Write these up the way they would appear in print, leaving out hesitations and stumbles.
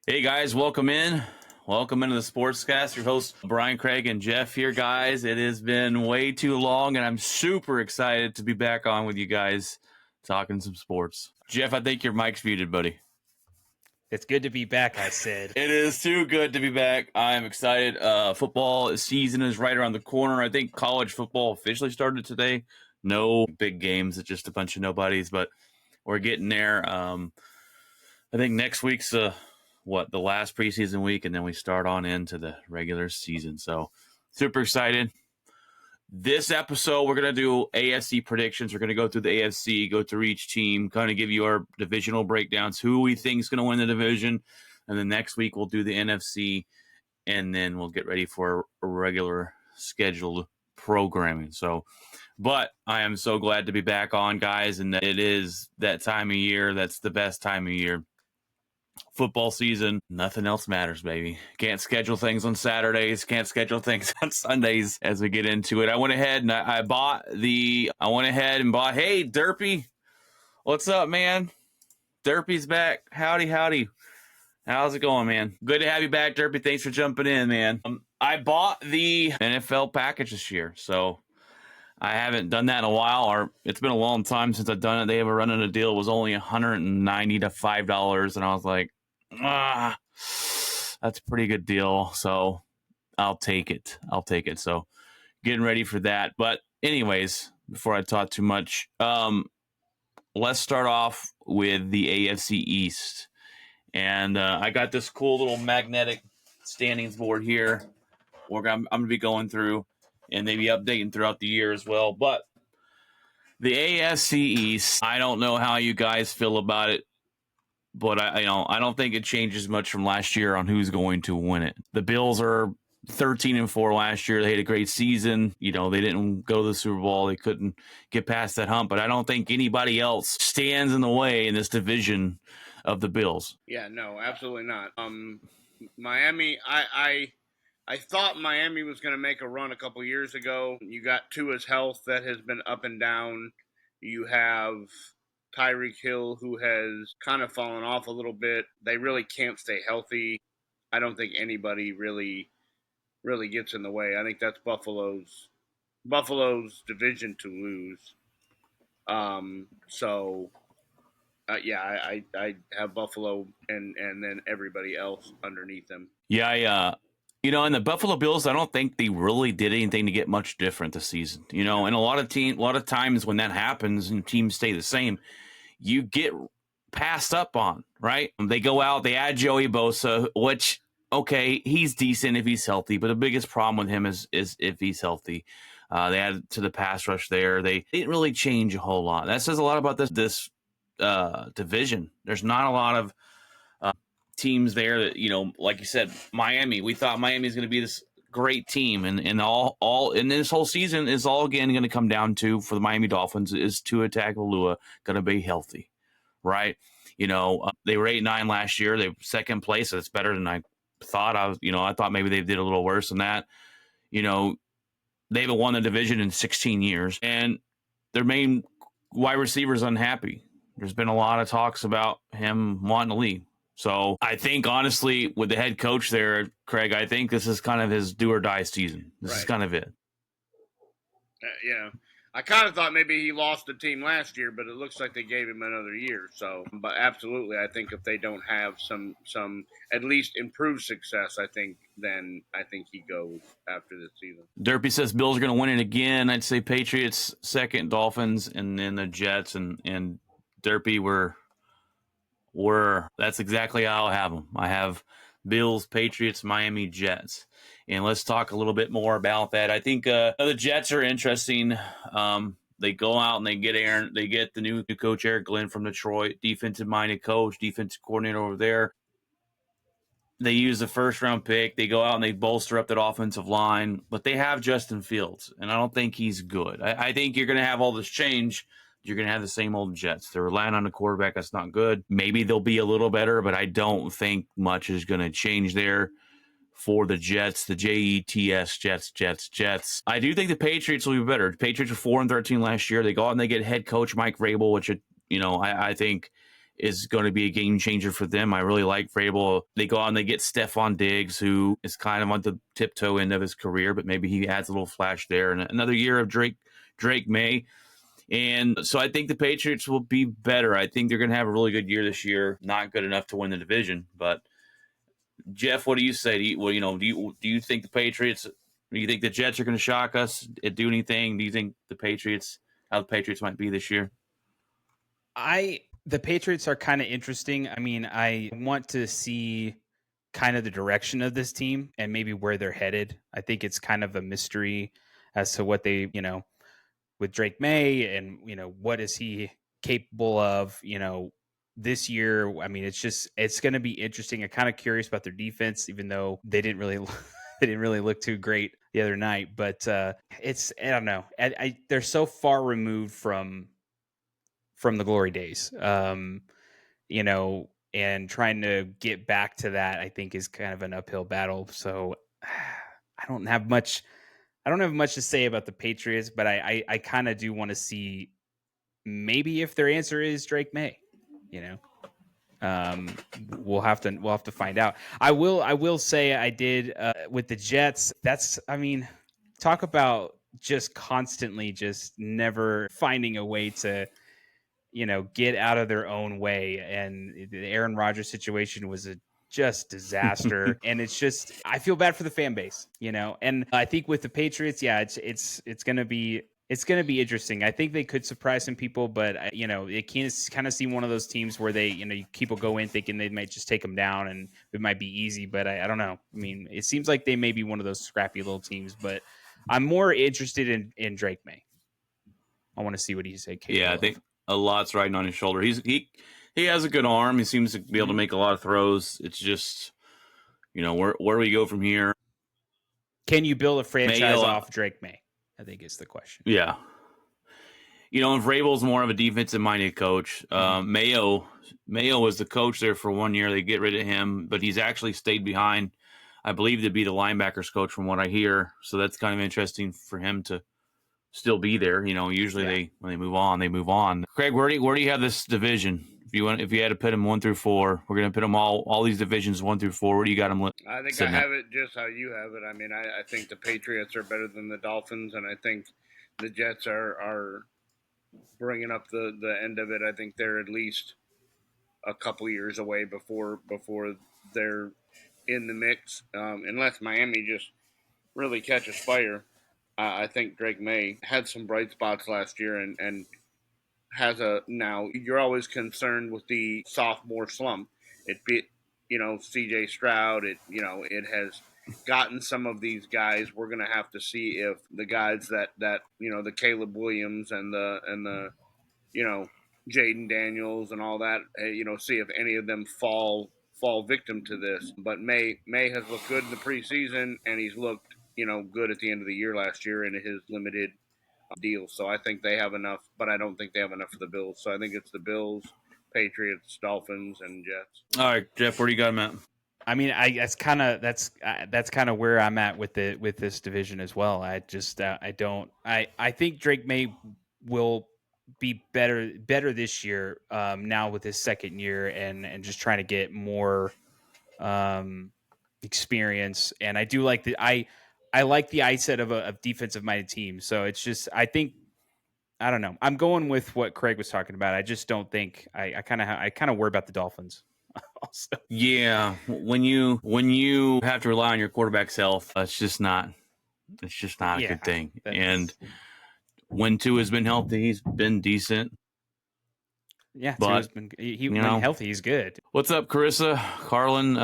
Hey guys, welcome in. Welcome into the Sportscast. Your hosts, Brian, Craig, and Jeff here, guys. It has been way too long, and I'm super excited to be back on with you guys talking some sports. Jeff, I think your mic's muted, buddy. It's good to be back, I said. It is too good to be back. I am excited. Football season is right around the corner. I think college football officially started today. No big games. It's just a bunch of nobodies, but we're getting there. I think next week's the last preseason week, and then we start on into the regular season. So super excited. This episode, we're going to do AFC predictions. We're going to go through the AFC, go through each team, kind of give you our divisional breakdowns, who we think is going to win the division. And then next week, we'll do the NFC, and then we'll get ready for a regular scheduled programming. But I am so glad to be back on, guys, and it is that time of year. That's the best time of year. Football season, nothing else matters, baby. Can't schedule things on Saturdays, can't schedule things on Sundays as we get into it. I went ahead and bought, hey, Derpy. What's up, man? Derpy's back. Howdy. How's it going, man? Good to have you back, Derpy. Thanks for jumping in, man. I bought the NFL package this year, so I haven't done that in a while, or it's been a long time since I've done it. They have a running a deal. It was only $190 to $5, and I was like, that's a pretty good deal. So I'll take it. So getting ready for that. But anyways, before I talk too much, let's start off with the AFC East. And I got this cool little magnetic standings board here. I'm going to be going through and maybe updating throughout the year as well. But the AFC East, I don't know how you guys feel about it, but I don't think it changes much from last year on who's going to win it. The Bills are 13-4 last year. They had a great season. They didn't go to the Super Bowl. They couldn't get past that hump. But I don't think anybody else stands in the way in this division of the Bills. Yeah, no, absolutely not. Miami, I thought Miami was going to make a run a couple years ago. You got Tua's health that has been up and down. You have Tyreek Hill, who has kind of fallen off a little bit. They really can't stay healthy. I don't think anybody really gets in the way. I think that's Buffalo's division to lose. I have Buffalo and then everybody else underneath them. Yeah, and the Buffalo Bills, I don't think they really did anything to get much different this season. And a lot of times when that happens and teams stay the same, you get passed up on, right? They go out, they add Joey Bosa, which, okay, he's decent if he's healthy, but the biggest problem with him is if he's healthy. They added to the pass rush there. They didn't really change a whole lot. That says a lot about this division. There's not a lot of teams there that, like you said, Miami. We thought Miami is going to be this great team, and all in this whole season is all again going to come down to, for the Miami Dolphins, is Tua Tagovailoa going to be healthy, right? They were 8-9 last year. They were second place. So that's better than I thought. I thought maybe they did a little worse than that. They haven't won the division in 16 years, and their main wide receiver is unhappy. There's been a lot of talks about him wanting to leave. So I think, honestly, with the head coach there, Craig, I think this is kind of his do or die season. This is kind of it. I kind of thought maybe he lost the team last year, but it looks like they gave him another year. So, but absolutely, I think if they don't have some at least improved success, I think he goes after this season. Derpy says Bills are going to win it again. I'd say Patriots second, Dolphins, and then the Jets. And Derpy, that's exactly how I have them. I have Bills, Patriots, Miami, Jets. And let's talk a little bit more about that. I think the Jets are interesting. They go out and they get the new coach, Eric Glenn from Detroit, defensive-minded coach, defensive coordinator over there. They use the first-round pick. They go out and they bolster up that offensive line. But they have Justin Fields, and I don't think he's good. I think you're going to have all this change. You're going to have the same old Jets. They're relying on a quarterback that's not good. Maybe they'll be a little better, but I don't think much is going to change there for the Jets, the Jets, Jets. I do think the Patriots will be better. The Patriots were 4-13 last year. They go out and they get head coach Mike Vrabel, which, I think is going to be a game changer for them. I really like Vrabel. They go out and they get Stephon Diggs, who is kind of on the tiptoe end of his career, but maybe he adds a little flash there. And another year of Drake May. And so I think the Patriots will be better. I think they're going to have a really good year this year. Not good enough to win the division, but Jeff, what do you say? Do you think the Patriots? Do you think the Jets are going to shock us? Do anything? Do you think how the Patriots might be this year? The Patriots are kind of interesting. I mean, I want to see kind of the direction of this team and maybe where they're headed. I think it's kind of a mystery as to what they, with Drake May and, what is he capable of, this year. I mean, it's going to be interesting. I'm kind of curious about their defense, even though they didn't really look too great the other night, but I don't know. They're so far removed from the glory days, and trying to get back to that, I think, is kind of an uphill battle. So I don't have much to say about the Patriots, but I kind of do want to see maybe if their answer is Drake May, we'll have to find out. I will say I did with the Jets. Talk about just constantly just never finding a way to get out of their own way. And the Aaron Rodgers situation was just disaster. And it's just, I feel bad for the fan base, and I think with the Patriots, yeah, it's going to be interesting. I think they could surprise some people, but it can kind of seem one of those teams where they, people go in thinking they might just take them down and it might be easy, but I don't know. I mean, it seems like they may be one of those scrappy little teams, but I'm more interested in Drake May. I want to see what he's capable Yeah, I think a lot's riding on his shoulder. He has a good arm. He seems to be able to make a lot of throws. It's just, where do we go from here? Can you build a franchise off Drake May? I think is the question. Yeah. And Vrabel's more of a defensive-minded coach. Mayo was the coach there for 1 year. They get rid of him, but he's actually stayed behind, I believe, to be the linebackers coach from what I hear. So that's kind of interesting for him to still be there. Usually when they move on, they move on. Craig, where do you have this division? If you had to put them 1 through 4, we're going to put them all these divisions 1 through 4. Where do you got them? I think I have it just how you have it. I mean, I think the Patriots are better than the Dolphins, and I think the Jets are bringing up the end of it. I think they're at least a couple years away before they're in the mix, unless Miami just really catches fire. I think Drake May had some bright spots last year and has now you're always concerned with the sophomore slump. It beat, CJ Stroud. It has gotten some of these guys. We're going to have to see if the guys that the Caleb Williams and the Jaden Daniels and all that, see if any of them fall victim to this. But May has looked good in the preseason, and he's looked good at the end of the year last year in his limited deal. So I think they have enough, but I don't think they have enough for the Bills. So I think it's the Bills, Patriots, Dolphins, and Jets. All right, Jeff, where do you got them at? I mean, that's kind of where I'm at with this division as well. I think Drake May will be better this year, now with his second year and just trying to get more experience. And I do like I like the mindset of a defensive minded team. So it's just, I don't know. I'm going with what Craig was talking about. I just don't think I kind of worry about the Dolphins. Also. Yeah, when you have to rely on your quarterback's health, it's just not a good thing. And when Tua has been healthy, he's been decent. Yeah, Tua's been when healthy, he's good. What's up, Carissa? Carlin,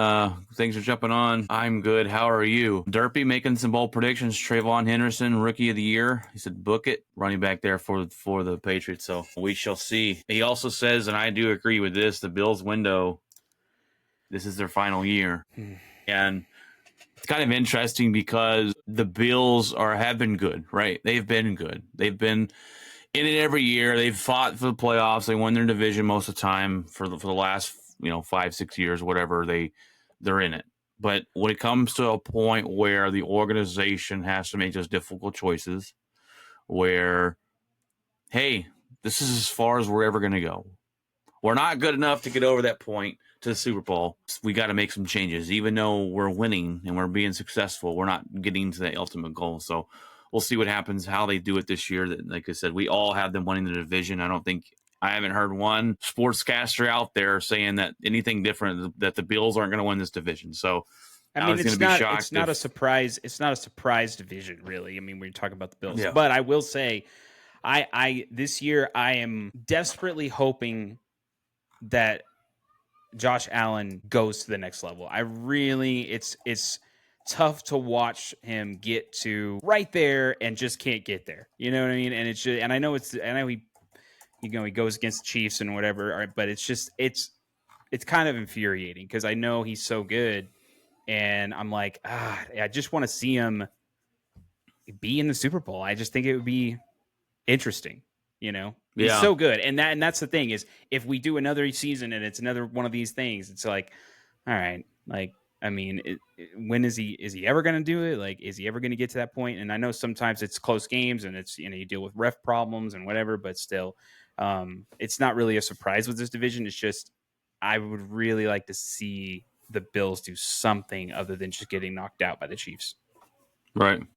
thanks for jumping on. I'm good. How are you? Derpy making some bold predictions. Trayvon Henderson, rookie of the year. He said book it. Running back there for the Patriots. So we shall see. He also says, and I do agree with this, the Bills window, this is their final year. And it's kind of interesting because the Bills have been good, right? They've been good. They've been in it every year. They've fought for the playoffs. They won their division most of the time for the last 5-6 years, whatever. They're in it. But when it comes to a point where the organization has to make those difficult choices, where, hey, this is as far as we're ever going to go. we're not good enough to get over that point to the Super Bowl. We got to make some changes. Even though we're winning and we're being successful, we're not getting to the ultimate goal. So we'll see what happens, how they do it this year. Like I said, we all have them winning the division. I haven't heard one sportscaster out there saying that anything different, that the Bills aren't going to win this division. So I I mean, was going to be shocked. it's not a surprise. It's not a surprise division, really. I mean, when you're talking about the Bills, Yeah. but I will say, I this year I am desperately hoping that Josh Allen goes to the next level. It's tough to watch him get to right there and just can't get there. You know what I mean? And it's just, and I know he goes against the Chiefs and whatever, but it's kind of infuriating because I know he's so good, and I'm like, I just want to see him be in the Super Bowl. I just think it would be interesting. He's so good, and that's the thing is, if we do another season and it's another one of these things, it's like, all right, like, I mean, when is he ever going to do it? Like, is he ever going to get to that point? And I know sometimes it's close games and it's, you deal with ref problems and whatever, but still, it's not really a surprise with this division. It's just, I would really like to see the Bills do something other than just getting knocked out by the Chiefs. Right.